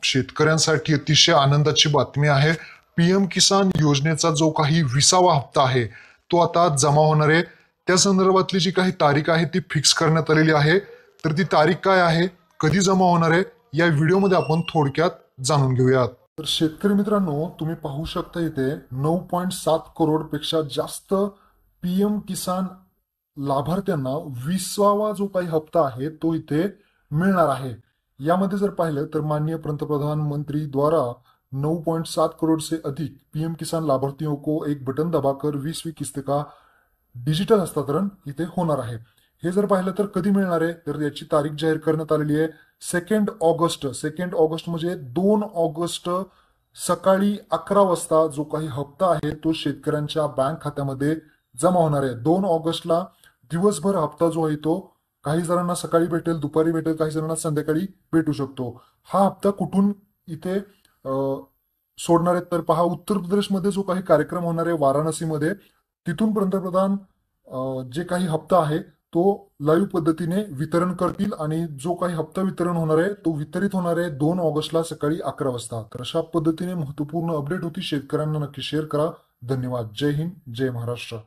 शेतकऱ्यांसाठी अतिशय आनंदाची बातमी आहे. पीएम किसान योजनेचा जो काही 20वा हप्ता आहे तो आता जमा होणार आहे. त्या संदर्भातली जी काही तारीख आहे ती फिक्स करण्यात आलेली आहे. तर ती तारीख काय आहे, कधी जमा होणार आहे, या व्हिडिओमध्ये आपण थोडक्यात जाणून घेऊयात. तर शेतकरी मित्रांनो, तुम्ही पाहू शकता इथे 9.7 करोड पेक्षा जास्त पीएम किसान लाभार्थ्यांना 20वा जो काही हप्ता आहे तो इथे मिळणार आहे. यामध्ये जर पाहिलं तर माननीय पंतप्रधान मंत्री द्वारा 9.7 करोड़ से अधिक पीएम किसान लाभार्थियों को एक बटन दबाकर 20वीं किस्त का डिजिटल हस्तांतरण इथे होणार आहे. हे जर पाहिलं तर कधी मिळणार आहे, तर याची तारीख जाहीर करण्यात आलेली आहे 2 ऑगस्ट म्हणजे 2 ऑगस्ट सकाळी 11 वाजता जो काही हप्ता आहे तो शेतकऱ्यांच्या बँक खात्यामध्ये जमा होणार आहे. 2 ऑगस्टला दिवसभर हप्ता जो आहे तो काही जणांना सकाळी भेटेल, दुपारी भेटेल, काही जणांना संध्याकाळी भेटू शकतो. हा हप्ता कुठून इथे सोडणार आहेत तर पहा, उत्तर प्रदेशमध्ये जो काही कार्यक्रम होणार आहे वाराणसीमध्ये, तिथून पंतप्रधान जे काही हप्ता आहे तो लाईव्ह पद्धतीने वितरण करतील आणि जो काही हप्ता वितरण होणार आहे तो वितरित होणार आहे 2 ऑगस्टला सकाळी 11 वाजता. तर अशा पद्धतीने महत्वपूर्ण अपडेट होती. शेतकऱ्यांना नक्की शेअर करा. धन्यवाद. जय हिंद, जय महाराष्ट्र.